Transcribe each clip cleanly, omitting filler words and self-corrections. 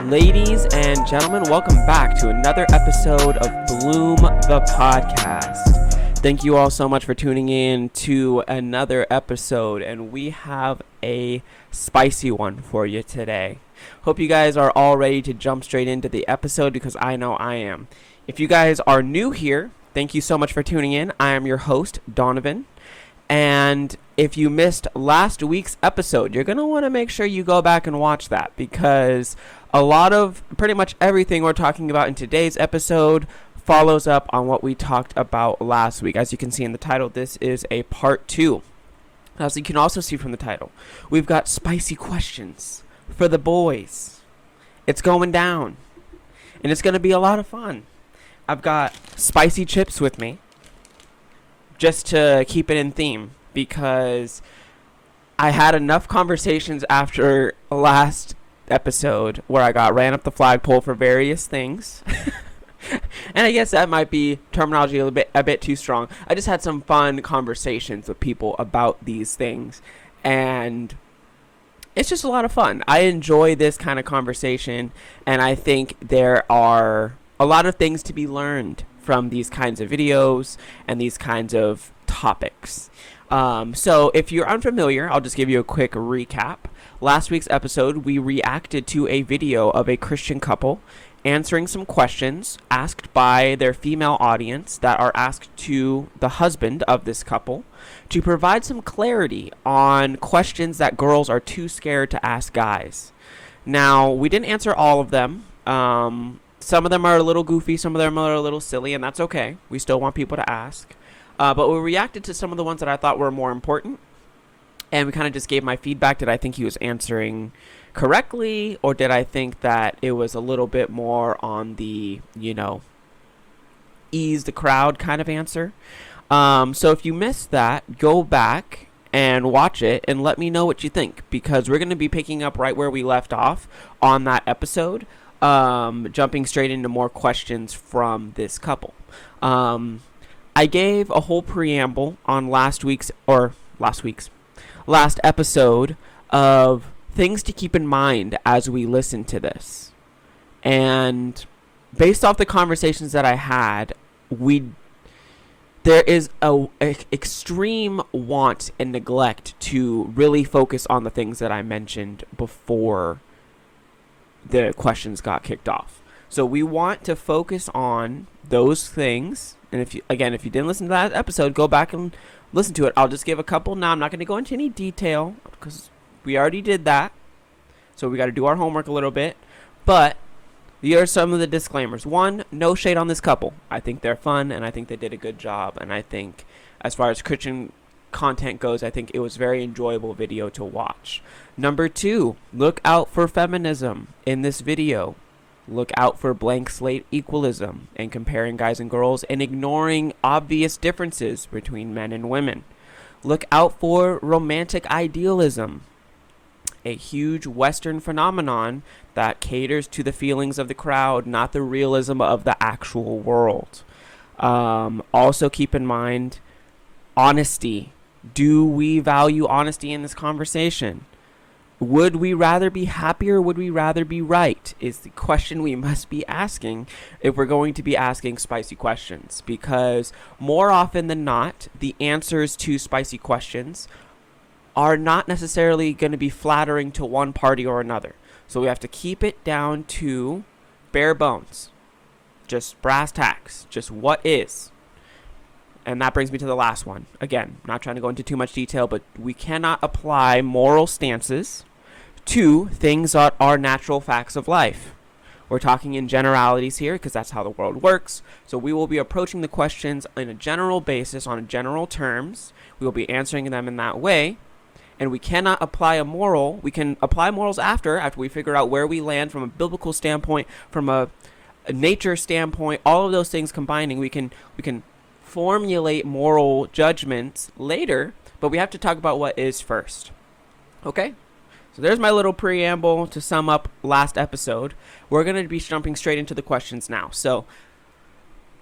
Ladies and gentlemen, welcome back to another episode of Bloom the Podcast. Thank you all so much for tuning in to another episode, and we have a spicy one for you today. Hope you guys are all ready to jump straight into the episode because I know I am. If you guys are new here, thank you so much for tuning in. I am your host, Donovan. And if you missed last week's episode, you're going to want to make sure you go back and watch that because a lot of pretty much everything we're talking about in today's episode follows up on what we talked about last week. As you can see in the title, this is a part 2. As you can also see from the title, we've got spicy questions for the boys. It's going down, and it's going to be a lot of fun. I've got spicy chips with me, just to keep it in theme, because I had enough conversations after last episode where I got ran up the flagpole for various things. And I guess that might be terminology a bit too strong. I just had some fun conversations with people about these things, and it's just a lot of fun. I enjoy this kind of conversation, and I think there are a lot of things to be learned from these kinds of videos and these kinds of topics. So if you're unfamiliar, I'll just give you a quick recap. Last week's episode, we reacted to a video of a Christian couple answering some questions asked by their female audience that are asked to the husband of this couple to provide some clarity on questions that girls are too scared to ask guys. Now, we didn't answer all of them. Some of them are a little goofy, some of them are a little silly, and that's okay. We still want people to ask. But we reacted to some of the ones that I thought were more important, and we kind of just gave my feedback. Did I think he was answering correctly, or did I think that it was a little bit more on the, ease the crowd kind of answer? So if you missed that, go back and watch it and let me know what you think, because we're going to be picking up right where we left off on that episode. Jumping straight into more questions from this couple. I gave a whole preamble on last episode of things to keep in mind as we listen to this. And based off the conversations that I had, there is a extreme want and neglect to really focus on the things that I mentioned before the questions got kicked off. So we want to focus on those things. And if you didn't listen to that episode, go back and listen to it. I'll just give a couple now. I'm not going to go into any detail because we already did that. So we got to do our homework a little bit. But here are some of the disclaimers. 1, no shade on this couple. I think they're fun, and I think they did a good job. And I think as far as Christian content goes, I think it was a very enjoyable video to watch. Number 2, look out for feminism in this video. Look out for blank slate equalism and comparing guys and girls and ignoring obvious differences between men and women. Look out for romantic idealism, a huge Western phenomenon that caters to the feelings of the crowd, not the realism of the actual world. Also keep in mind honesty. Do we value honesty in this conversation? Would we rather be happy or would we rather be right is the question we must be asking if we're going to be asking spicy questions. Because more often than not, the answers to spicy questions are not necessarily going to be flattering to one party or another. So we have to keep it down to bare bones. Just brass tacks. Just what is. And that brings me to the last one. Again, not trying to go into too much detail, but we cannot apply moral stances to things that are natural facts of life. We're talking in generalities here because that's how the world works. So we will be approaching the questions in a general basis, on general terms. We will be answering them in that way. And we cannot apply a moral. We can apply morals after we figure out where we land from a biblical standpoint, from a nature standpoint, all of those things combining. We can formulate moral judgments later, but we have to talk about what is first. Okay? So there's my little preamble to sum up last episode. We're going to be jumping straight into the questions now. So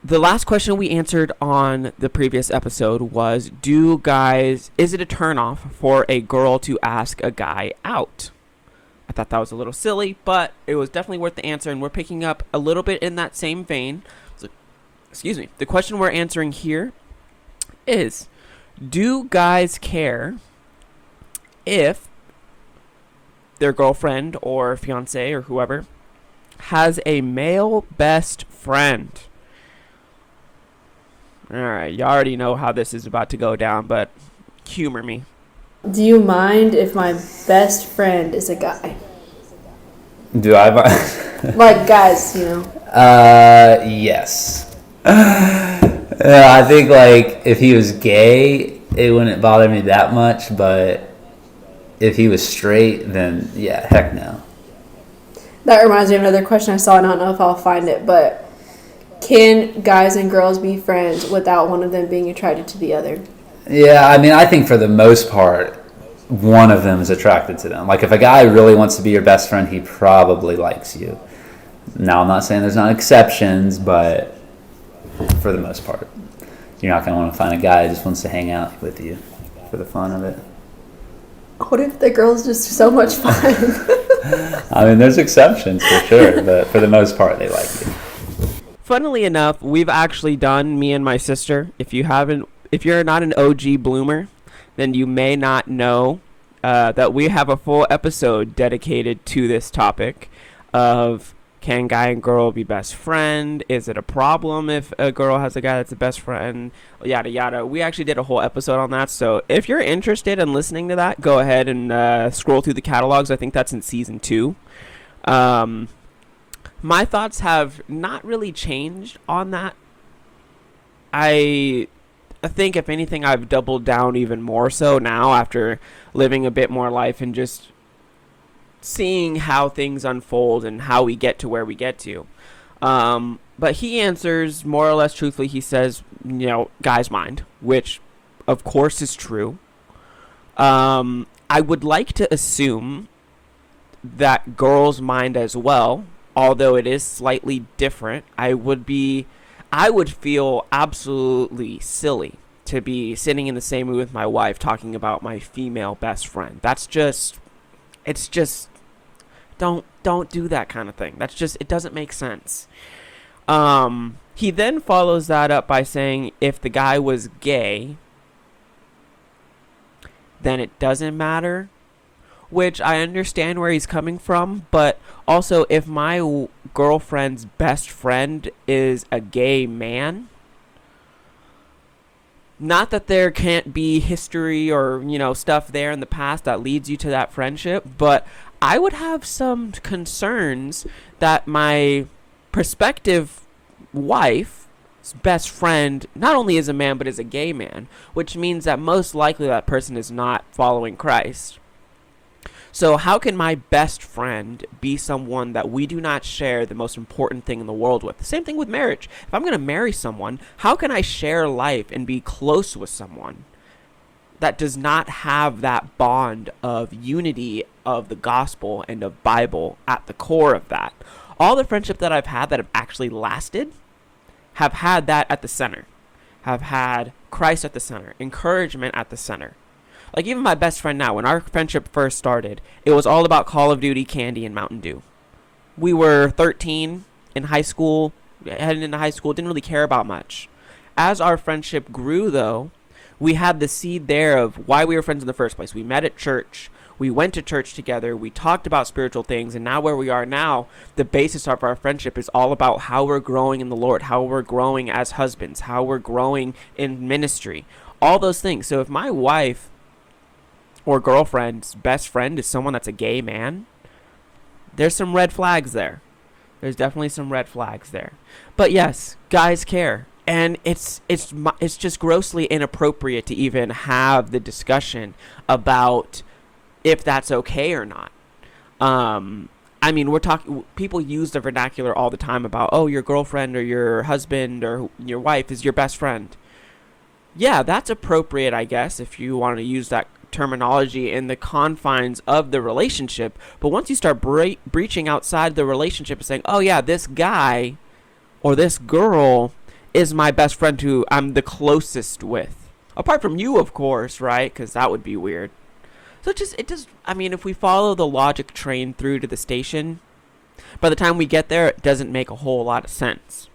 the last question we answered on the previous episode was, is it a turnoff for a girl to ask a guy out? I I thought that was a little silly, but it was definitely worth the answer, and we're picking up a little bit in that same vein. So, excuse me. The question we're answering here is, do guys care if their girlfriend or fiance or whoever has a male best friend? Alright, you already know how this is about to go down, but humor me. Do you mind if my best friend is a guy? Do I? Like guys, you know. Yes. I think like if he was gay, it wouldn't bother me that much, but if he was straight, then yeah, heck no. That reminds me of another question I saw, and I don't know if I'll find it, but can guys and girls be friends without one of them being attracted to the other? Yeah, I mean, I think for the most part, one of them is attracted to them. Like, if a guy really wants to be your best friend, he probably likes you. Now, I'm not saying there's not exceptions, but for the most part, you're not going to want to find a guy who just wants to hang out with you for the fun of it. What if the girl's just so much fun? I mean, there's exceptions for sure, but for the most part, they like you. Funnily enough, we've actually done, me and my sister, if you're not an OG bloomer, then you may not know that we have a full episode dedicated to this topic of, can guy and girl be best friend? Is it a problem if a girl has a guy that's a best friend? Yada, yada. We actually did a whole episode on that. So if you're interested in listening to that, go ahead and scroll through the catalogs. I think that's in season 2. My thoughts have not really changed on that. I think, if anything, I've doubled down even more so now after living a bit more life and just seeing how things unfold and how we get to where we get to. But he answers more or less truthfully. He says, guys mind, which of course is true. I would like to assume that girls mind as well, although it is slightly different. I would feel absolutely silly to be sitting in the same room with my wife talking about my female best friend. Don't do that kind of thing. It doesn't make sense. He then follows that up by saying, if the guy was gay, then it doesn't matter, which I understand where he's coming from, but also if my girlfriend's best friend is a gay man, not that there can't be history or, stuff there in the past that leads you to that friendship, but I would have some concerns that my prospective wife's best friend not only is a man, but is a gay man, which means that most likely that person is not following Christ. So how can my best friend be someone that we do not share the most important thing in the world with? The same thing with marriage. If I'm going to marry someone, how can I share life and be close with someone that does not have that bond of unity of the gospel and of Bible at the core of that? All the friendship that I've had that have actually lasted have had that at the center, have had Christ at the center, encouragement at the center. Like, even my best friend now, when our friendship first started, it was all about Call of Duty, candy, and Mountain Dew. We were 13 in high school, heading into high school, didn't really care about much. As our friendship grew, though, we had the seed there of why we were friends in the first place. We met at church. We went to church together. We talked about spiritual things. And now where we are now, the basis of our friendship is all about how we're growing in the Lord, how we're growing as husbands, how we're growing in ministry, all those things. So if my wife or girlfriend's best friend is someone that's a gay man, there's some red flags there. There's definitely some red flags there. But yes, guys care. And it's just grossly inappropriate to even have the discussion about if that's okay or not. I mean, people use the vernacular all the time about, oh, your girlfriend or your husband or your wife is your best friend. Yeah, that's appropriate, I guess, if you want to use that terminology in the confines of the relationship. But once you start breaching outside the relationship and saying, oh yeah, this guy or this girl is my best friend who I'm the closest with, apart from you, of course, right? Because that would be weird. So it just, I mean, if we follow the logic train through to the station, by the time we get there, it doesn't make a whole lot of sense.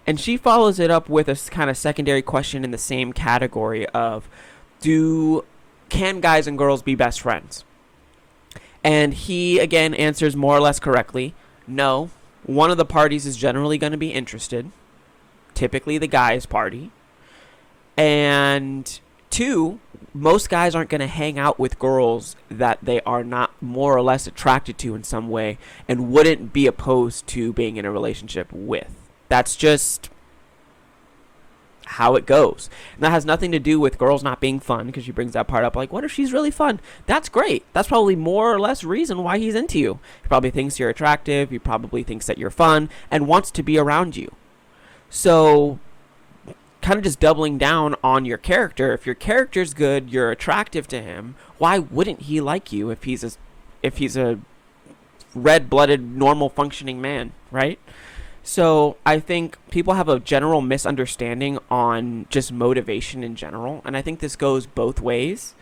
And she follows it up with a kind of secondary question in the same category of, can guys and girls be best friends? And he, again, answers more or less correctly. No, one of the parties is generally going to be interested, typically the guy's party. And 2, most guys aren't going to hang out with girls that they are not more or less attracted to in some way and wouldn't be opposed to being in a relationship with. That's just how it goes. And that has nothing to do with girls not being fun, because she brings that part up, like, what if she's really fun? That's great. That's probably more or less reason why he's into you. He probably thinks you're attractive. He probably thinks that you're fun and wants to be around you. So kind of just doubling down on your character. If your character's good, you're attractive to him, why wouldn't he like you if he's a red-blooded, normal functioning man, right? So I think people have a general misunderstanding on just motivation in general, and I think this goes both ways.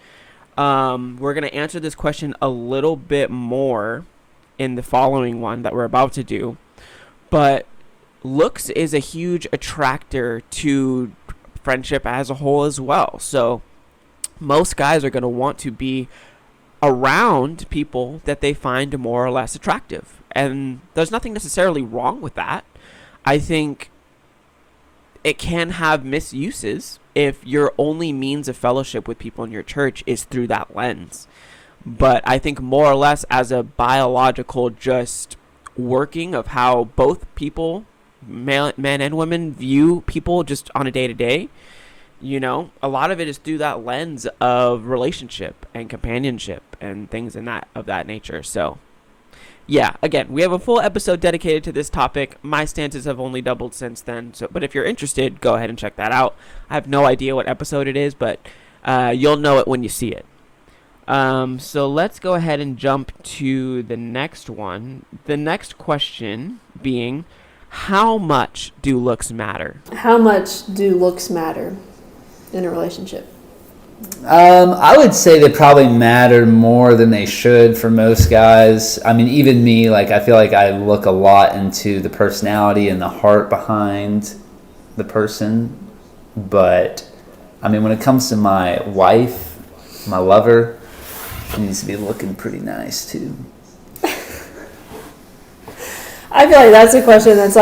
We're going to answer this question a little bit more in the following one that we're about to do, but looks is a huge attractor to friendship as a whole as well. So most guys are going to want to be around people that they find more or less attractive, and there's nothing necessarily wrong with that. I think it can have misuses if your only means of fellowship with people in your church is through that lens. But I think more or less as a biological just working of how both people, men and women, view people just on a day-to-day, a lot of it is through that lens of relationship and companionship and things of that nature. So yeah, again, we have a full episode dedicated to this topic. My stances have only doubled since then. But if you're interested, go ahead and check that out. I have no idea what episode it is, but you'll know it when you see it. So let's go ahead and jump to the next one. The next question being, how much do looks matter? How much do looks matter in a relationship? I would say they probably matter more than they should for most guys. I mean, even me, I feel like I look a lot into the personality and the heart behind the person. But, I mean, when it comes to my wife, my lover, she needs to be looking pretty nice, too. I feel like that's a question that's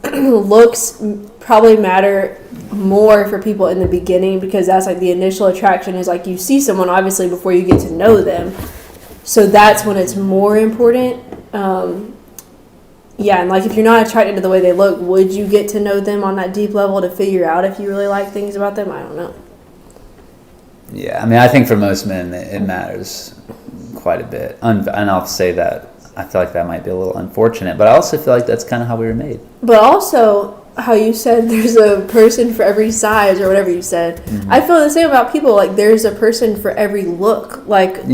looks probably matter more for people in the beginning, because that's the initial attraction is you see someone obviously before you get to know them, so that's when it's more important. And if you're not attracted to the way they look, would you get to know them on that deep level to figure out if you really like things about them? I don't know. Yeah, I mean, I think for most men it matters quite a bit, and I'll say that I feel like that might be a little unfortunate, but I also feel like that's kind of how we were made. But also, how you said there's a person for every size or whatever you said. Mm-hmm. I feel the same about people. There's a person for every look.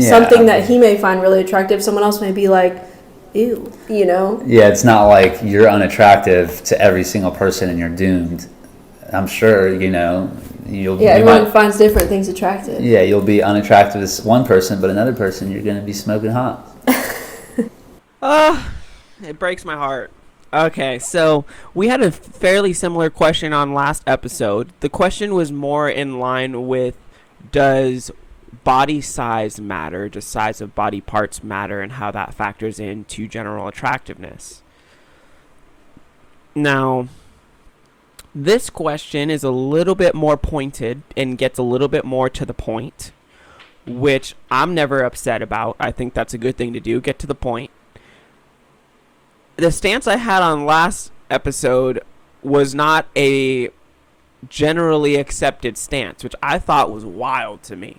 Something that he may find really attractive, someone else may be ew, Yeah, it's not like you're unattractive to every single person and you're doomed. I'm sure, everyone finds different things attractive. Yeah, you'll be unattractive to one person, but another person you're going to be smoking hot. It breaks my heart. Okay, so we had a fairly similar question on last episode. The question was more in line with, does body size matter? Does size of body parts matter, and how that factors into general attractiveness? Now, this question is a little bit more pointed and gets a little bit more to the point, which I'm never upset about. I think that's a good thing to do, get to the point. The stance I had on last episode was not a generally accepted stance, which I thought was wild to me.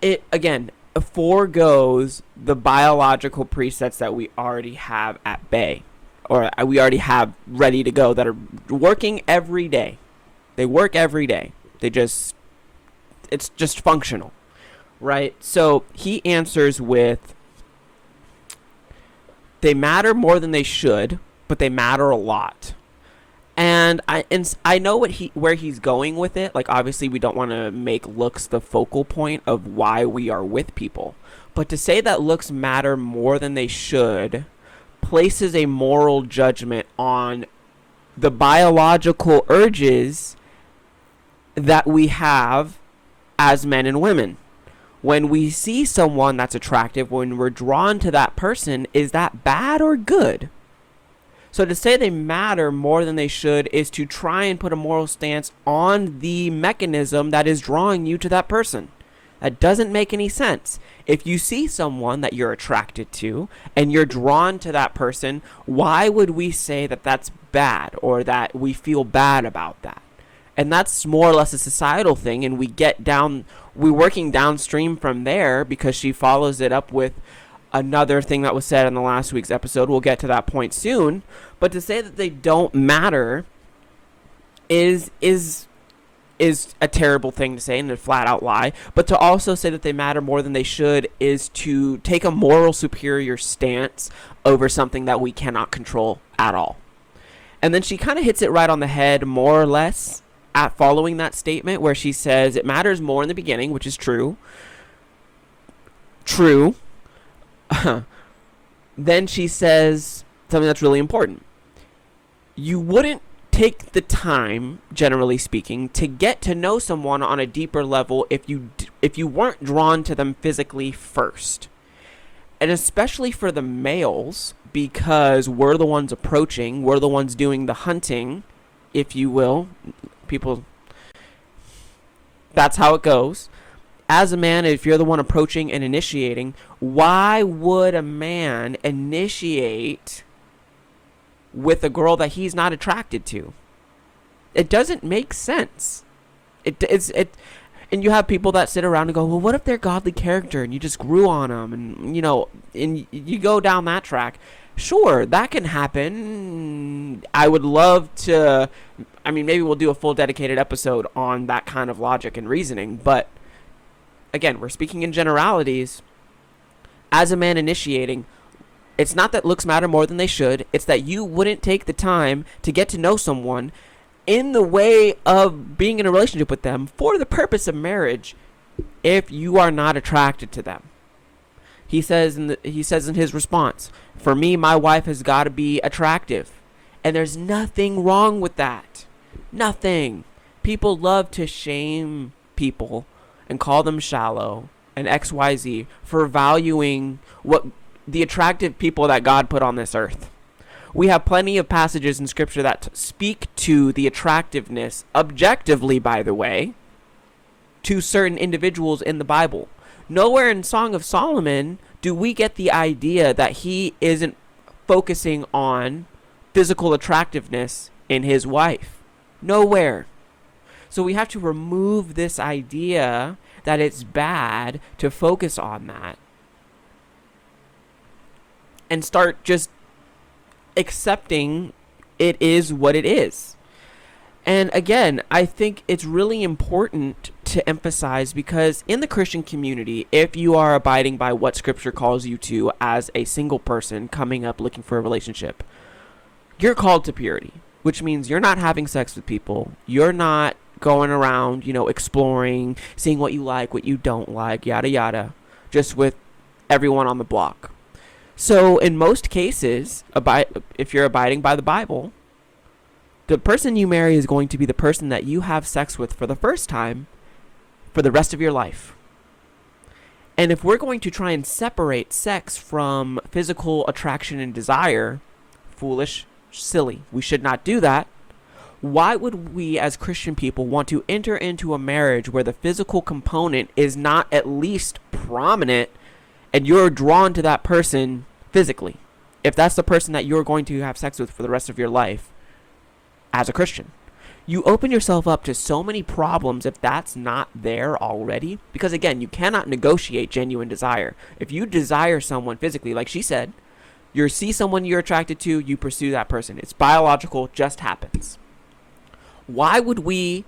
It again foregoes the biological presets that we already have at bay, or we already have ready to go, that are working every day. They work every day. It's just functional, right? So he answers with, they matter more than they should, but they matter a lot. And I know where he's going with it. Like, obviously we don't want to make looks the focal point of why we are with people. But to say that looks matter more than they should places a moral judgment on the biological urges that we have as men and women. When we see someone that's attractive, when we're drawn to that person, is that bad or good? So to say they matter more than they should is to try and put a moral stance on the mechanism that is drawing you to that person. That doesn't make any sense. If you see someone that you're attracted to and you're drawn to that person, why would we say that that's bad or that we feel bad about that? And that's more or less a societal thing, and we're working downstream from there because she follows it up with another thing that was said in the last week's episode. We'll get to that point soon. But to say that they don't matter is a terrible thing to say and a flat out lie. But to also say that they matter more than they should is to take a moral superior stance over something that we cannot control at all. And then she kind of hits it right on the head, more or less, at following that statement where she says it matters more in the beginning, which is true. Then she says something that's really important. You wouldn't take the time, generally speaking, to get to know someone on a deeper level if you weren't drawn to them physically first. And especially for the males, because we're the ones approaching, we're the ones doing the hunting, if you will. People, that's how it goes. As a man, if you're the one approaching and initiating, why would a man initiate with a girl that he's not attracted to? It doesn't make sense. And you have people that sit around and go, well, what if they're godly character and you just grew on them, and you go down that track. Sure, that can happen. I would love to, maybe we'll do a full dedicated episode on that kind of logic and reasoning, but again, we're speaking in generalities. As a man initiating, it's not that looks matter more than they should. It's that you wouldn't take the time to get to know someone in the way of being in a relationship with them for the purpose of marriage if you are not attracted to them. He says in his response, for me, my wife has got to be attractive. And there's nothing wrong with that. Nothing. People love to shame people and call them shallow and XYZ for valuing what the attractive people that God put on this earth. We have plenty of passages in Scripture that speak to the attractiveness, objectively, by the way, to certain individuals in the Bible. Nowhere in Song of Solomon do we get the idea that he isn't focusing on physical attractiveness in his wife. Nowhere. So we have to remove this idea that it's bad to focus on that and start just accepting it is what it is. And again, I think it's really important to emphasize, because in the Christian community, if you are abiding by what Scripture calls you to as a single person coming up looking for a relationship, you're called to purity, which means you're not having sex with people. You're not going around, exploring, seeing what you like, what you don't like, yada yada, just with everyone on the block. So in most cases, if you're abiding by the Bible, the person you marry is going to be the person that you have sex with for the first time for the rest of your life. And if we're going to try and separate sex from physical attraction and desire, foolish, silly, we should not do that. Why would we as Christian people want to enter into a marriage where the physical component is not at least prominent and you're drawn to that person physically, if that's the person that you're going to have sex with for the rest of your life as a Christian? You open yourself up to so many problems if that's not there already. Because again, you cannot negotiate genuine desire. If you desire someone physically, like she said, you see someone you're attracted to, you pursue that person. It's biological, just happens. Why would we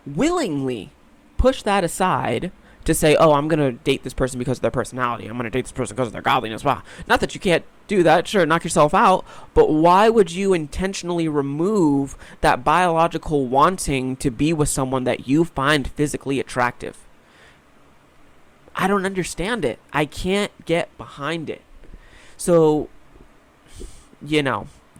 willingly push that aside to say, oh, I'm going to date this person because of their personality. I'm going to date this person because of their godliness. Wow. Not that you can't do that, sure, knock yourself out, but why would you intentionally remove that biological wanting to be with someone that you find physically attractive? I don't understand it. I can't get behind it. So,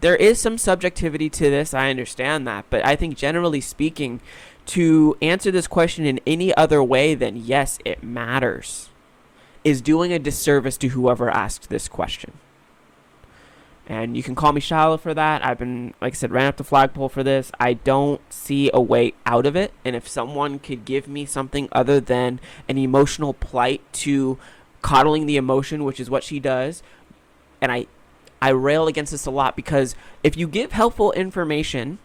there is some subjectivity to this. I understand that. But I think generally speaking, to answer this question in any other way than yes, it matters, is doing a disservice to whoever asked this question. And you can call me shallow for that. I've been, like I said, ran up the flagpole for this. I don't see a way out of it. And if someone could give me something other than an emotional plight to coddling the emotion, which is what she does, and I rail against this a lot, because if you give helpful information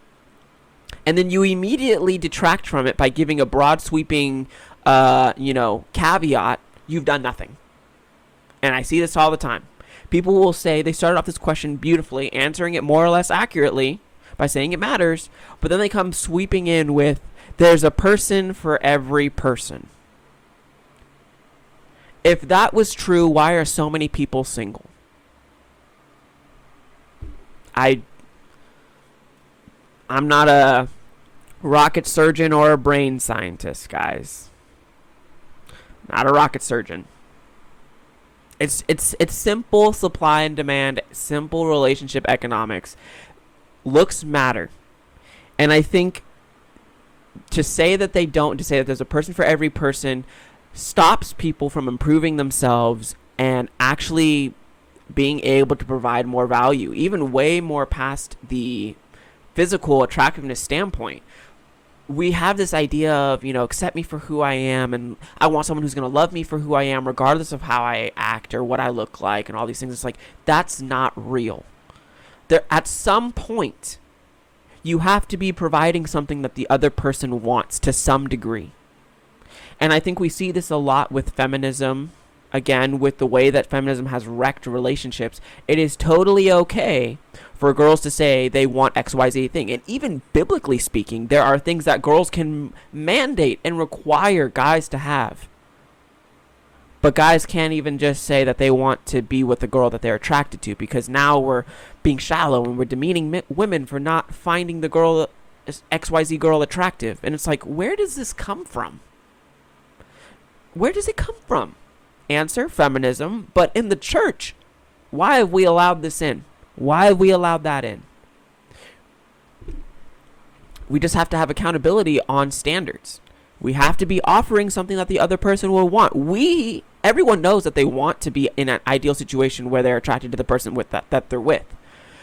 and then you immediately detract from it by giving a broad sweeping, caveat, you've done nothing. And I see this all the time. People will say they started off this question beautifully, answering it more or less accurately by saying it matters, but then they come sweeping in with, there's a person for every person. If that was true, why are so many people single? I'm not a rocket surgeon or a brain scientist, guys. Not a rocket surgeon. It's simple supply and demand, simple relationship economics. Looks matter. And I think to say that they don't, to say that there's a person for every person, stops people from improving themselves and actually being able to provide more value, even way more past the physical attractiveness standpoint. We have this idea of, accept me for who I am, and I want someone who's going to love me for who I am, regardless of how I act or what I look like and all these things. It's like, that's not real. At some point, you have to be providing something that the other person wants to some degree. And I think we see this a lot with feminism. Again, with the way that feminism has wrecked relationships, it is totally okay for girls to say they want XYZ thing. And even biblically speaking, there are things that girls can mandate and require guys to have. But guys can't even just say that they want to be with the girl that they're attracted to, because now we're being shallow and we're demeaning women for not finding the girl, XYZ girl, attractive. And it's like, where does this come from? Where does it come from? Answer, feminism. But in the church, why have we allowed this in? Why have we allowed that in? We just have to have accountability on standards. We have to be offering something that the other person will want. Everyone knows that they want to be in an ideal situation where they're attracted to the person with that they're with.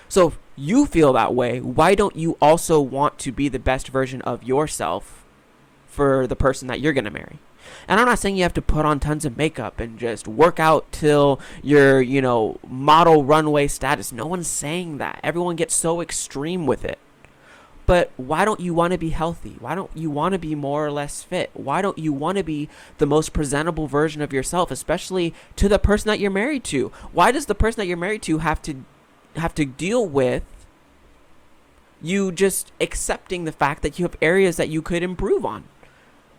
So if you feel that way, why don't you also want to be the best version of yourself for the person that you're going to marry? And I'm not saying you have to put on tons of makeup and just work out till you're, model runway status. No one's saying that. Everyone gets so extreme with it. But why don't you want to be healthy? Why don't you want to be more or less fit? Why don't you want to be the most presentable version of yourself, especially to the person that you're married to? Why does the person that you're married to have to deal with you just accepting the fact that you have areas that you could improve on?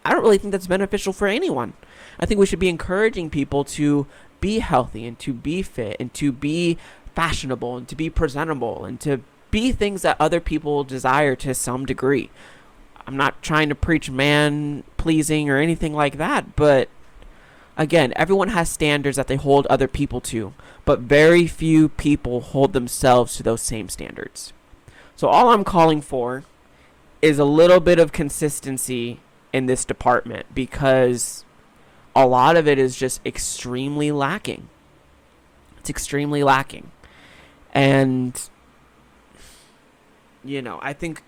I don't really think that's beneficial for anyone. I think we should be encouraging people to be healthy and to be fit and to be fashionable and to be presentable and to be things that other people desire to some degree. I'm not trying to preach man pleasing or anything like that, but again, everyone has standards that they hold other people to, but very few people hold themselves to those same standards. So all I'm calling for is a little bit of consistency in this department, because a lot of it is just extremely lacking. It's extremely lacking. And, I think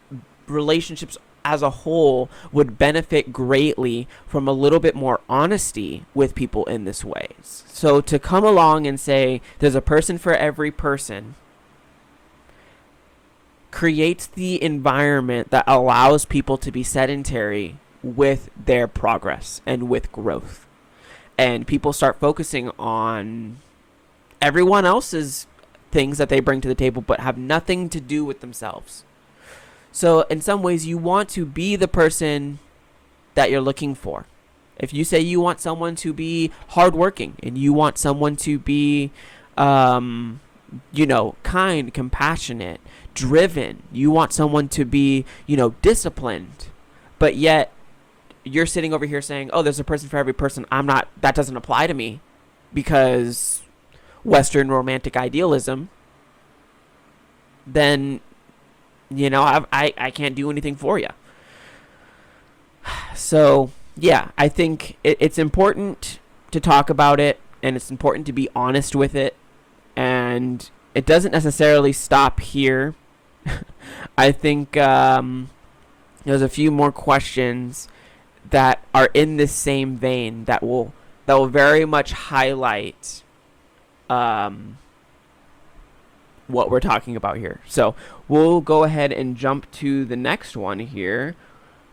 relationships as a whole would benefit greatly from a little bit more honesty with people in this way. So to come along and say there's a person for every person creates the environment that allows people to be sedentary with their progress and with growth. And people start focusing on everyone else's things that they bring to the table but have nothing to do with themselves. So in some ways, you want to be the person that you're looking for. If you say you want someone to be hardworking and you want someone to be kind, compassionate, driven. You want someone to be, disciplined. But yet you're sitting over here saying, "Oh, there's a person for every person." That doesn't apply to me because Western romantic idealism. Then, I can't do anything for you. So, yeah, I think it's important to talk about it, and it's important to be honest with it. And it doesn't necessarily stop here. I think there's a few more questions that are in this same vein that will very much highlight what we're talking about here. So we'll go ahead and jump to the next one here.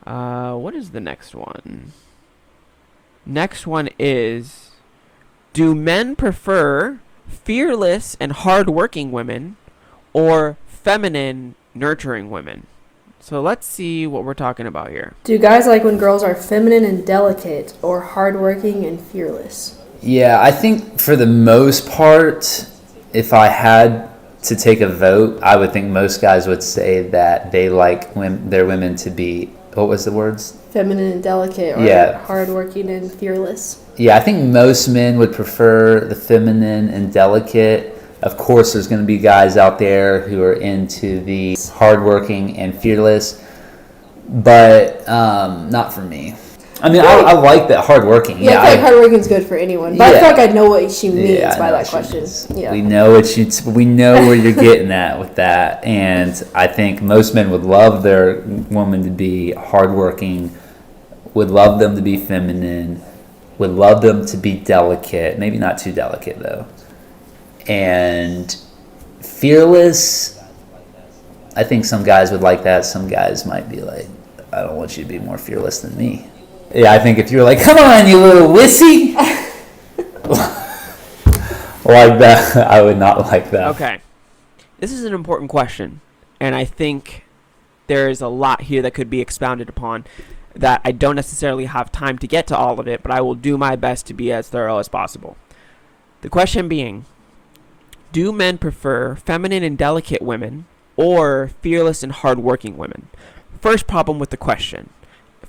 What is the next one? Next one is, do men prefer fearless and hardworking women or feminine, nurturing women? So let's see what we're talking about here. Do guys like when girls are feminine and delicate or hardworking and fearless? Yeah, I think for the most part, if I had to take a vote, I would think most guys would say that they like their women to be, what was the words? Feminine and delicate, or hardworking and fearless. Yeah, I think most men would prefer the feminine and delicate. Of course, there's going to be guys out there who are into the hardworking and fearless, but not for me. I mean, I like that hardworking. Yeah, I feel like hardworking is good for anyone. But I feel like I know what she means by that question. Yeah. We know where you're getting at with that. And I think most men would love their woman to be hardworking, would love them to be feminine, would love them to be delicate. Maybe not too delicate, though. And fearless, I think some guys would like that. Some guys might be like, I don't want you to be more fearless than me. Yeah, I think if you're like, come on, you little wussy, like that, I would not like that. Okay. This is an important question, and I think there is a lot here that could be expounded upon that I don't necessarily have time to get to all of it, but I will do my best to be as thorough as possible. The question being, do men prefer feminine and delicate women or fearless and hardworking women? First problem with the question.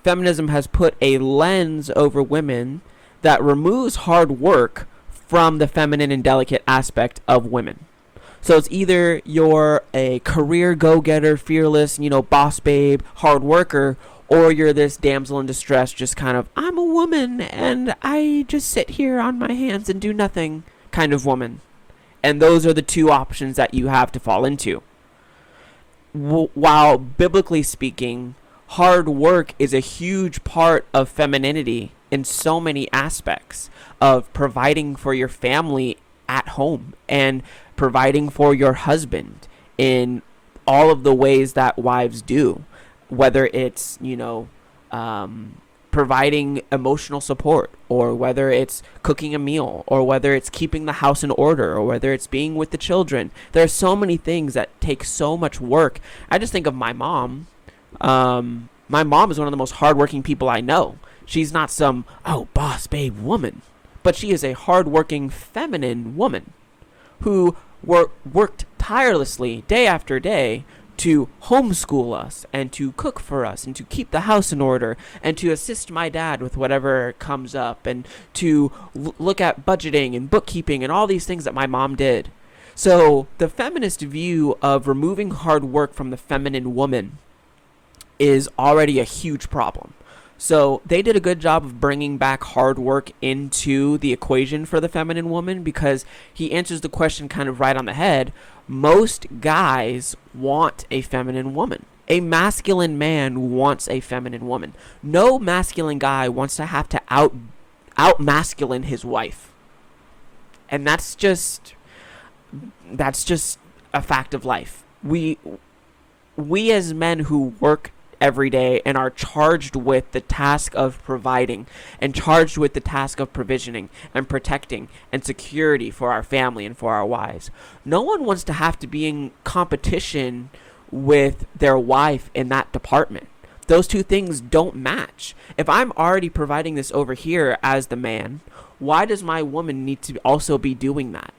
Feminism has put a lens over women that removes hard work from the feminine and delicate aspect of women. So it's either you're a career go-getter, fearless, boss babe, hard worker, or you're this damsel in distress, just kind of, I'm a woman and I just sit here on my hands and do nothing kind of woman. And those are the two options that you have to fall into. While biblically speaking, hard work is a huge part of femininity in so many aspects of providing for your family at home and providing for your husband in all of the ways that wives do, whether it's, providing emotional support, or whether it's cooking a meal, or whether it's keeping the house in order, or whether it's being with the children. There are so many things that take so much work. I just think of my mom. My mom is one of the most hardworking people I know. She's not some, boss babe woman, but she is a hardworking feminine woman who worked tirelessly day after day to homeschool us and to cook for us and to keep the house in order and to assist my dad with whatever comes up and to look at budgeting and bookkeeping and all these things that my mom did. So the feminist view of removing hard work from the feminine woman is already a huge problem. So they did a good job of bringing back hard work into the equation for the feminine woman, because he answers the question kind of right on the head. Most guys want a feminine woman. A masculine man wants a feminine woman. No masculine guy wants to have to out masculine his wife. And that's just a fact of life. We as men who work every day and are charged with the task of providing and charged with the task of provisioning and protecting and security for our family and for our wives. No one wants to have to be in competition with their wife in that department. Those two things don't match. If I'm already providing this over here as the man, why does my woman need to also be doing that?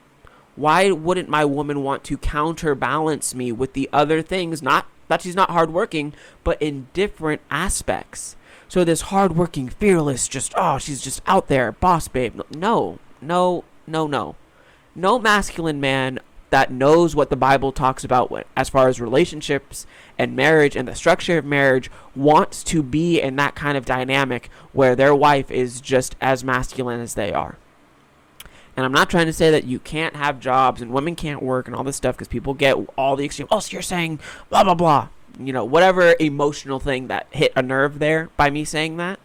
Why wouldn't my woman want to counterbalance me with the other things? Not that she's not hardworking, but in different aspects. So this hardworking, fearless, she's just out there, boss babe. No, no, no, no. No masculine man that knows what the Bible talks about as far as relationships and marriage and the structure of marriage wants to be in that kind of dynamic where their wife is just as masculine as they are. And I'm not trying to say that you can't have jobs and women can't work and all this stuff, because people get all the extreme. Oh, so you're saying blah, blah, blah. Whatever emotional thing that hit a nerve there by me saying that.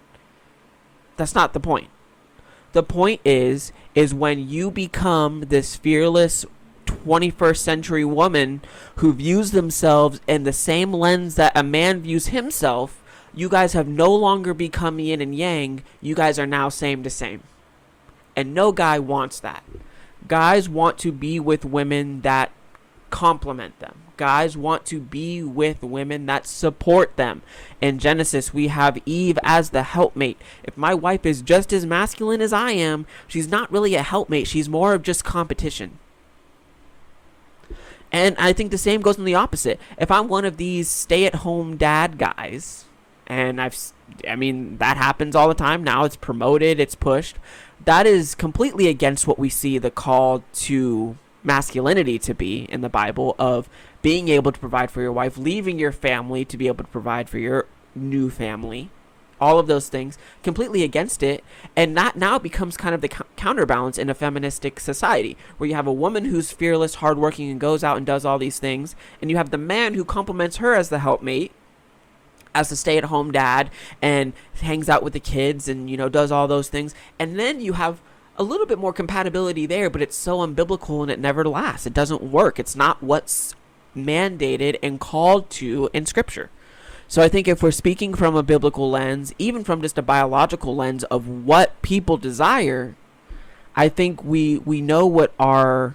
That's not the point. The point is when you become this fearless 21st century woman who views themselves in the same lens that a man views himself, you guys have no longer become yin and yang. You guys are now same to same. And no guy wants that. Guys want to be with women that complement them. Guys want to be with women that support them. In Genesis, we have Eve as the helpmate. If my wife is just as masculine as I am, she's not really a helpmate. She's more of just competition. And I think the same goes on the opposite. If I'm one of these stay-at-home dad guys, and that happens all the time now. It's promoted, it's pushed. That is completely against what we see the call to masculinity to be in the Bible, of being able to provide for your wife, leaving your family to be able to provide for your new family. All of those things, completely against it. And that now becomes kind of the counterbalance in a feministic society, where you have a woman who's fearless, hardworking, and goes out and does all these things, and you have the man who compliments her as the helpmate, as the stay-at-home dad, and hangs out with the kids and does all those things. And then you have a little bit more compatibility there, but it's so unbiblical and it never lasts. It doesn't work. It's not what's mandated and called to in Scripture. So I think if we're speaking from a biblical lens, even from just a biological lens of what people desire, I think we know what our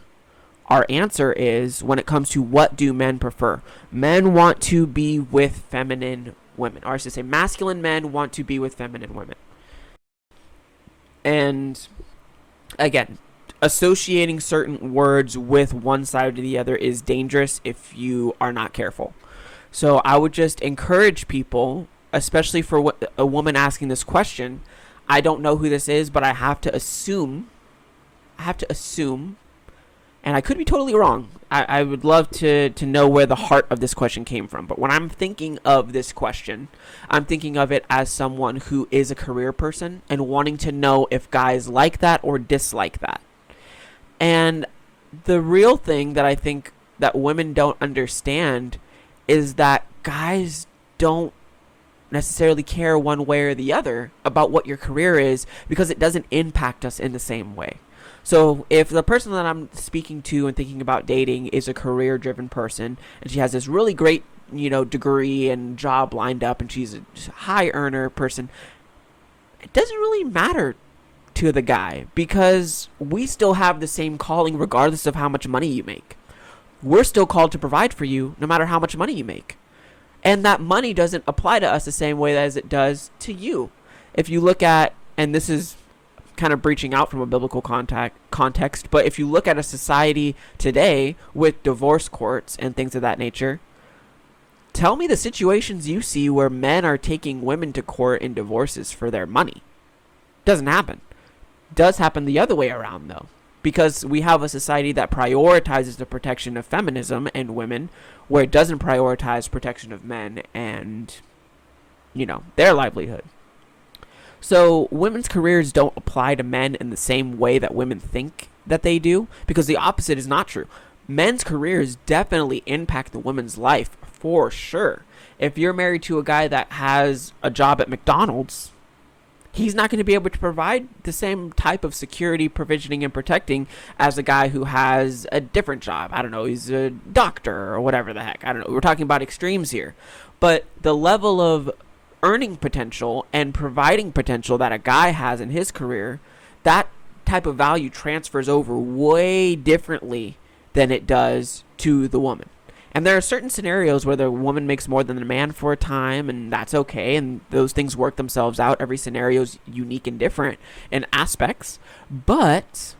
answer is when it comes to what do men prefer. Men want to be with feminine women, or I should say masculine men want to be with feminine women. And again, associating certain words with one side or the other is dangerous if you are not careful. So I would just encourage people, especially for a woman asking this question. I don't know who this is, but I have to assume, and I could be totally wrong. I would love to know where the heart of this question came from. But when I'm thinking of this question, I'm thinking of it as someone who is a career person and wanting to know if guys like that or dislike that. And the real thing that I think that women don't understand is that guys don't necessarily care one way or the other about what your career is, because it doesn't impact us in the same way. So if the person that I'm speaking to and thinking about dating is a career-driven person, and she has this really great, degree and job lined up, and she's a high earner person, it doesn't really matter to the guy, because we still have the same calling regardless of how much money you make. We're still called to provide for you no matter how much money you make. And that money doesn't apply to us the same way as it does to you. If you look at, and this is kind of breaching out from a biblical context, but if you look at a society today with divorce courts and things of that nature, tell me the situations you see where men are taking women to court in divorces for their money. Doesn't happen. Does happen the other way around, though, because we have a society that prioritizes the protection of feminism and women, where it doesn't prioritize protection of men and their livelihood. So women's careers don't apply to men in the same way that women think that they do, because the opposite is not true. Men's careers definitely impact the woman's life for sure. If you're married to a guy that has a job at McDonald's, he's not going to be able to provide the same type of security, provisioning, and protecting as a guy who has a different job. I don't know, he's a doctor or whatever the heck. I don't know. We're talking about extremes here. But the level of earning potential and providing potential that a guy has in his career, that type of value transfers over way differently than it does to the woman. And there are certain scenarios where the woman makes more than the man for a time, and that's okay, and those things work themselves out. Every scenario is unique and different in aspects, but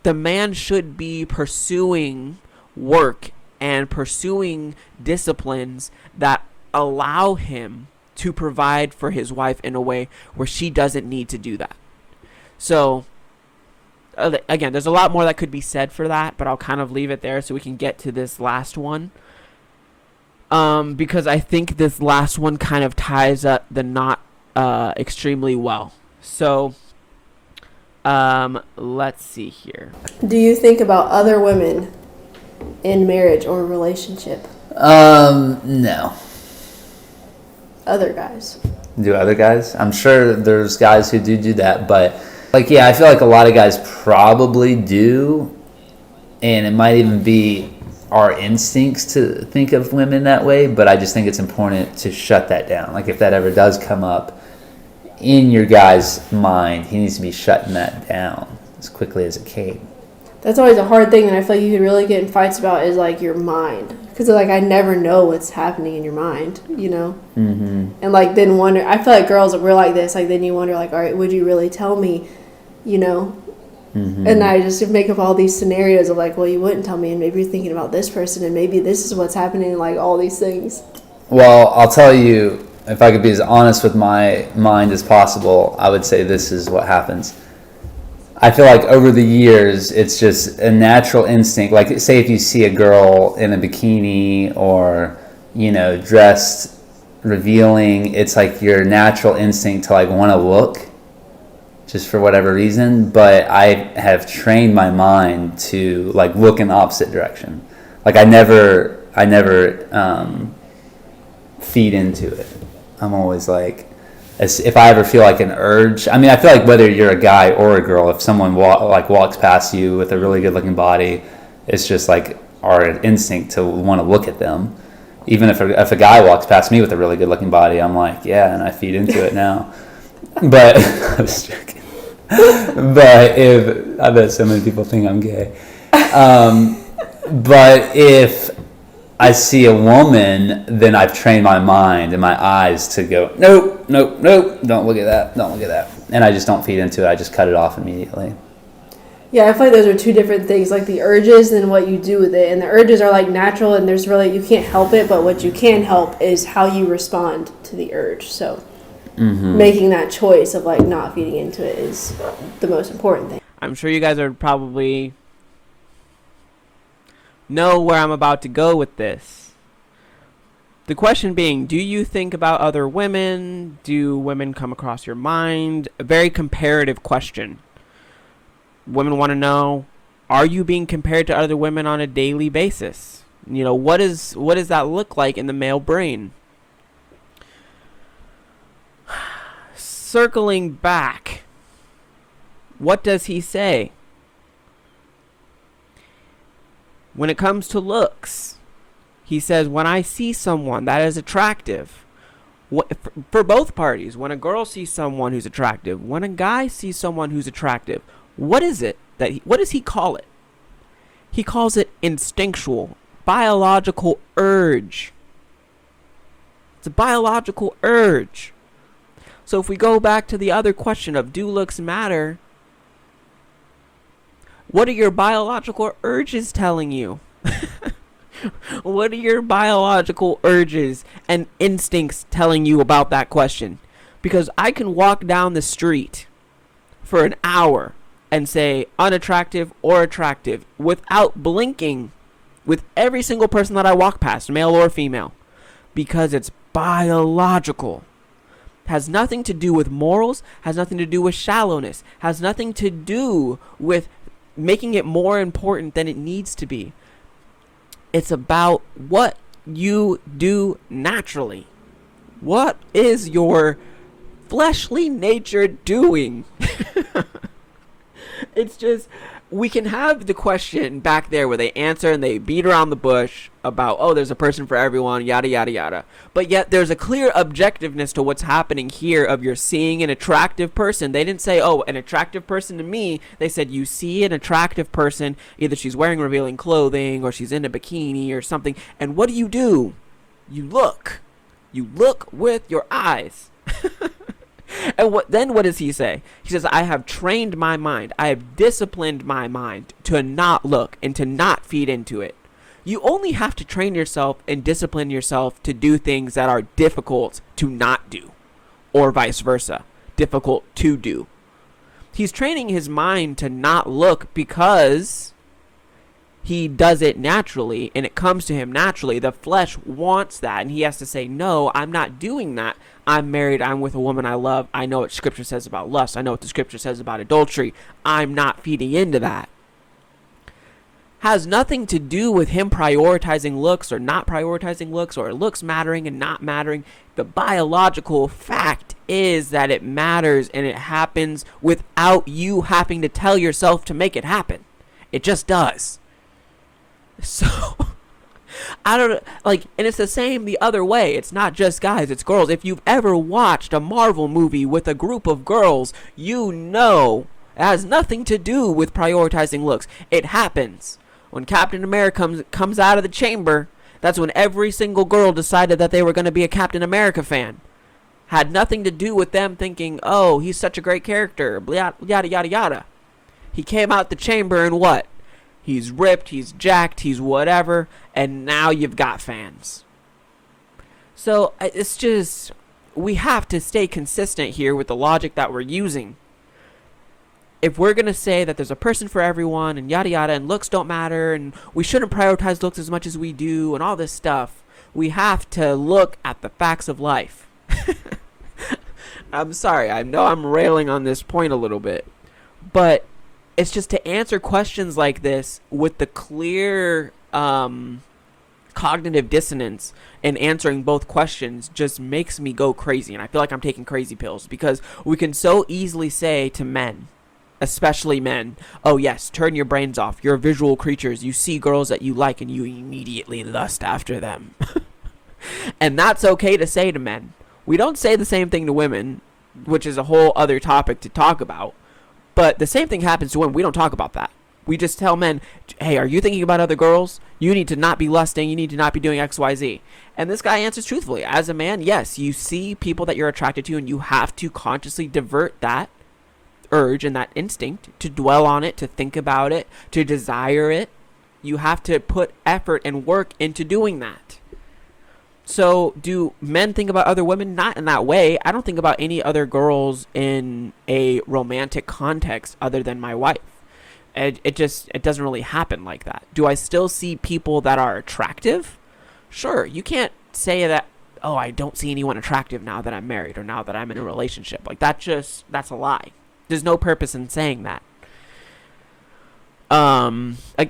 the man should be pursuing work and pursuing disciplines that allow him to provide for his wife in a way where she doesn't need to do that. So, again, there's a lot more that could be said for that, but I'll kind of leave it there so we can get to this last one. Because I think this last one kind of ties up the knot extremely well. So, let's see here. Do you think about other women in marriage or relationship? No. Other guys. Do other guys? I'm sure there's guys who do that, but like, yeah, I feel like a lot of guys probably do, and it might even be our instincts to think of women that way, but I just think it's important to shut that down. Like, if that ever does come up in your guy's mind, he needs to be shutting that down as quickly as it can. That's always a hard thing, and I feel like you could really get in fights about is like your mind, because like I never know what's happening in your mind, you know. Mm-hmm. And like then wonder. I feel like girls we're like this. Like then you wonder, like, all right, would you really tell me, you know? Mm-hmm. And I just make up all these scenarios of like, well, you wouldn't tell me, and maybe you're thinking about this person, and maybe this is what's happening, like all these things. Well, I'll tell you, if I could be as honest with my mind as possible, I would say this is what happens. I feel like over the years, it's just a natural instinct. Like, say if you see a girl in a bikini or, you know, dressed revealing, it's like your natural instinct to like want to look just for whatever reason. But I have trained my mind to like look in the opposite direction. Like I never feed into it. I'm always like, if I ever feel like an urge, I mean, I feel like whether you're a guy or a girl, if someone walks past you with a really good looking body, it's just like our instinct to want to look at them. Even if a guy walks past me with a really good looking body, I'm like, yeah, and I feed into it now. But I was joking. But I bet so many people think I'm gay. But if I see a woman, then I've trained my mind and my eyes to go, nope, don't look at that. And I just don't feed into it. I just cut it off immediately. Yeah, I feel like those are two different things, like the urges and what you do with it. And the urges are like natural, and there's really, you can't help it, but what you can help is how you respond to the urge. So making that choice of like not feeding into it is the most important thing. I'm sure you guys are probably know where I'm about to go with this. The question being, do you think about other women? Do women come across your mind? A very comparative question. Women want to know, are you being compared to other women on a daily basis? You know, what does that look like in the male brain? Circling back, what does he say? When it comes to looks, he says, when I see someone that is attractive, for both parties, when a girl sees someone who's attractive, when a guy sees someone who's attractive, what is it what does he call it? He calls it instinctual, biological urge. It's a biological urge. So if we go back to the other question of, do looks matter? What are your biological urges telling you? What are your biological urges and instincts telling you about that question? Because I can walk down the street for an hour and say unattractive or attractive without blinking with every single person that I walk past, male or female, because it's biological. Has nothing to do with morals, has nothing to do with shallowness, has nothing to do with making it more important than it needs to be. It's about what you do naturally. What is your fleshly nature doing? It's just, we can have the question back there where they answer and they beat around the bush about, oh, there's a person for everyone, yada, yada, yada. But yet there's a clear objectiveness to what's happening here of you're seeing an attractive person. They didn't say, oh, an attractive person to me. They said you see an attractive person, either she's wearing revealing clothing or she's in a bikini or something. And what do? You look. You look with your eyes. And what does he say? He says, I have trained my mind. I have disciplined my mind to not look and to not feed into it. You only have to train yourself and discipline yourself to do things that are difficult to not do, or vice versa, difficult to do. He's training his mind to not look because he does it naturally and it comes to him naturally. The flesh wants that, and he has to say, no, I'm not doing that. I'm married. I'm with a woman I love. I know what scripture says about lust. I know what the scripture says about adultery. I'm not feeding into that. Has nothing to do with him prioritizing looks or not prioritizing looks, or looks mattering and not mattering. The biological fact is that it matters, and it happens without you having to tell yourself to make it happen. It just does. So, I don't like, and it's the same the other way. It's not just guys, it's girls. If you've ever watched a Marvel movie with a group of girls, you know it has nothing to do with prioritizing looks. It happens. When Captain America comes out of the chamber, that's when every single girl decided that they were going to be a Captain America fan. Had nothing to do with them thinking, oh, he's such a great character, yada, yada, yada. He came out the chamber and what? He's ripped, he's jacked, he's whatever, and now you've got fans. So it's just, we have to stay consistent here with the logic that we're using. If we're going to say that there's a person for everyone and yada yada, and looks don't matter, and we shouldn't prioritize looks as much as we do, and all this stuff, we have to look at the facts of life. I'm sorry, I know I'm railing on this point a little bit, but it's just to answer questions like this with the clear cognitive dissonance and answering both questions just makes me go crazy. And I feel like I'm taking crazy pills, because we can so easily say to men, especially men, oh yes, turn your brains off. You're visual creatures. You see girls that you like and you immediately lust after them. And that's okay to say to men. We don't say the same thing to women, which is a whole other topic to talk about. But the same thing happens to women. We don't talk about that. We just tell men, hey, are you thinking about other girls? You need to not be lusting. You need to not be doing X, Y, Z. And this guy answers truthfully. As a man, yes, you see people that you're attracted to, and you have to consciously divert that urge and that instinct to dwell on it, to think about it, to desire it. You have to put effort and work into doing that. So do men think about other women? Not in that way. I don't think about any other girls in a romantic context other than my wife. It doesn't really happen like that. Do I still see people that are attractive? Sure. You can't say that, oh, I don't see anyone attractive now that I'm married or now that I'm in a relationship. Like that's a lie. There's no purpose in saying that.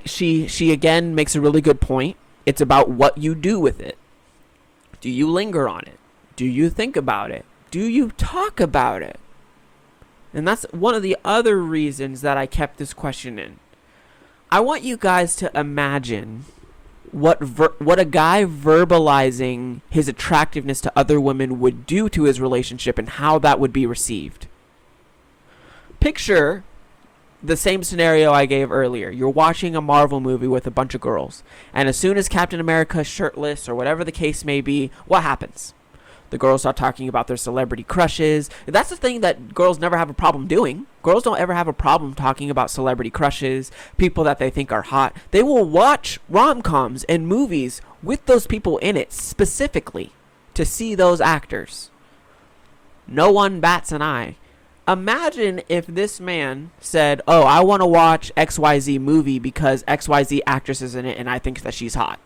She again makes a really good point. It's about what you do with it. Do you linger on it? Do you think about it? Do you talk about it? And that's one of the other reasons that I kept this question in. I want you guys to imagine what a guy verbalizing his attractiveness to other women would do to his relationship and how that would be received. Picture the same scenario I gave earlier. You're watching a Marvel movie with a bunch of girls, and as soon as Captain America is shirtless or whatever the case may be, what happens? The girls start talking about their celebrity crushes. That's the thing that girls never have a problem doing. Girls don't ever have a problem talking about celebrity crushes, people that they think are hot. They will watch rom-coms and movies with those people in it specifically to see those actors. No one bats an eye. Imagine if this man said, oh, I want to watch XYZ movie because XYZ actress is in it and I think that she's hot.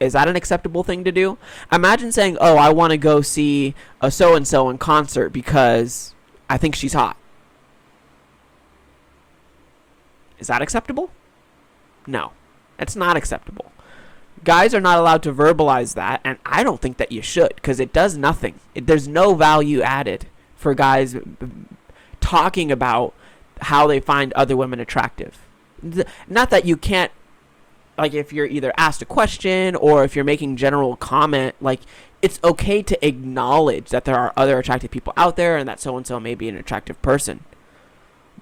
Is that an acceptable thing to do? Imagine saying, oh, I want to go see a so-and-so in concert because I think she's hot. Is that acceptable? No, it's not acceptable. Guys are not allowed to verbalize that, and I don't think that you should, because it does nothing. There's no value added for guys talking about how they find other women attractive. Not that you can't, like, if you're either asked a question or if you're making general comment, like, it's okay to acknowledge that there are other attractive people out there and that so-and-so may be an attractive person.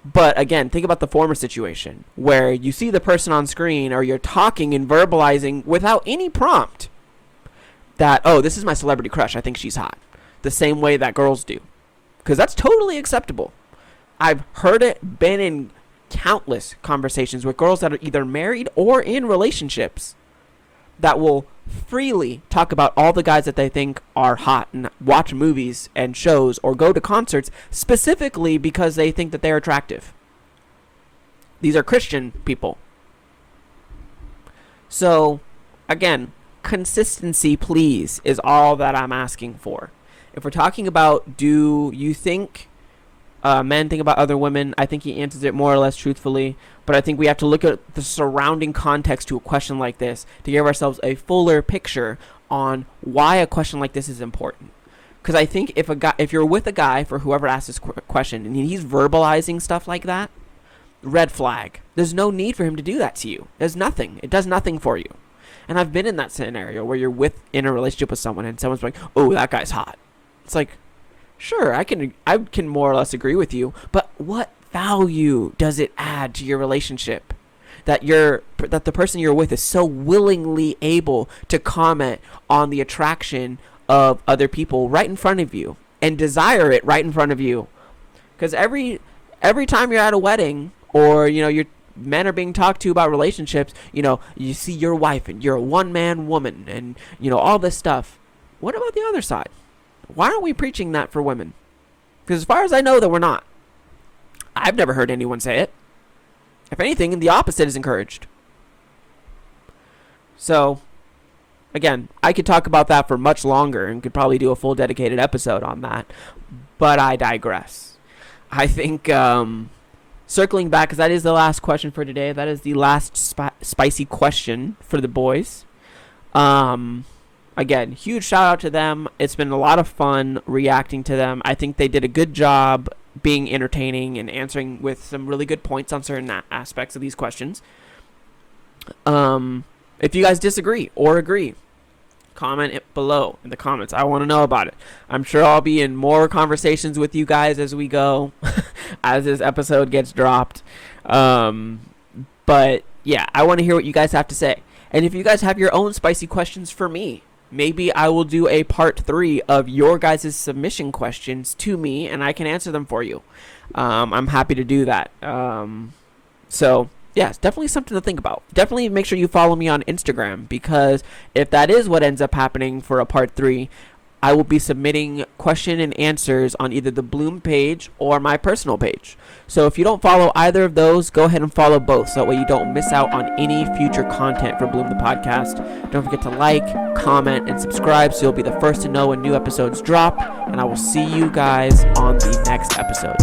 But again, think about the former situation where you see the person on screen or you're talking and verbalizing without any prompt that, oh, this is my celebrity crush. I think she's hot. the same way that girls do, because that's totally acceptable. I've heard it, been in countless conversations with girls that are either married or in relationships that will freely talk about all the guys that they think are hot and watch movies and shows or go to concerts specifically because they think that they're attractive. These are Christian people. So, again, consistency, please, is all that I'm asking for. If we're talking about, do you think men think about other women, I think he answers it more or less truthfully, but I think we have to look at the surrounding context to a question like this to give ourselves a fuller picture on why a question like this is important. Because I think if you're with a guy, for whoever asked this question, and he's verbalizing stuff like that, red flag. There's no need for him to do that to you. There's nothing. It does nothing for you. And I've been in that scenario where you're in a relationship with someone and someone's like, oh, that guy's hot. It's like, sure, I can more or less agree with you, but what value does it add to your relationship that the person you're with is so willingly able to comment on the attraction of other people right in front of you and desire it right in front of you? Because every time you're at a wedding, or your men are being talked to about relationships, you see your wife and you're a one-man woman and all this stuff. What about the other side? Why aren't we preaching that for women? Because as far as I know, that we're not. I've never heard anyone say it. If anything, the opposite is encouraged. So, again, I could talk about that for much longer and could probably do a full dedicated episode on that, but I digress. I think, circling back, because that is the last question for today, that is the last spicy question for the boys. Again, huge shout out to them. It's been a lot of fun reacting to them. I think they did a good job being entertaining and answering with some really good points on certain aspects of these questions. If you guys disagree or agree, comment it below in the comments. I want to know about it. I'm sure I'll be in more conversations with you guys as we go, as this episode gets dropped. But yeah, I want to hear what you guys have to say. And if you guys have your own spicy questions for me, maybe I will do a part 3 of your guys' submission questions to me, and I can answer them for you. I'm happy to do that. So, yeah, it's definitely something to think about. Definitely make sure you follow me on Instagram, because if that is what ends up happening for a part 3, I will be submitting question and answers on either the Bloom page or my personal page. So if you don't follow either of those, go ahead and follow both, so that way you don't miss out on any future content for Bloom the Podcast. Don't forget to like, comment, and subscribe so you'll be the first to know when new episodes drop. And I will see you guys on the next episode.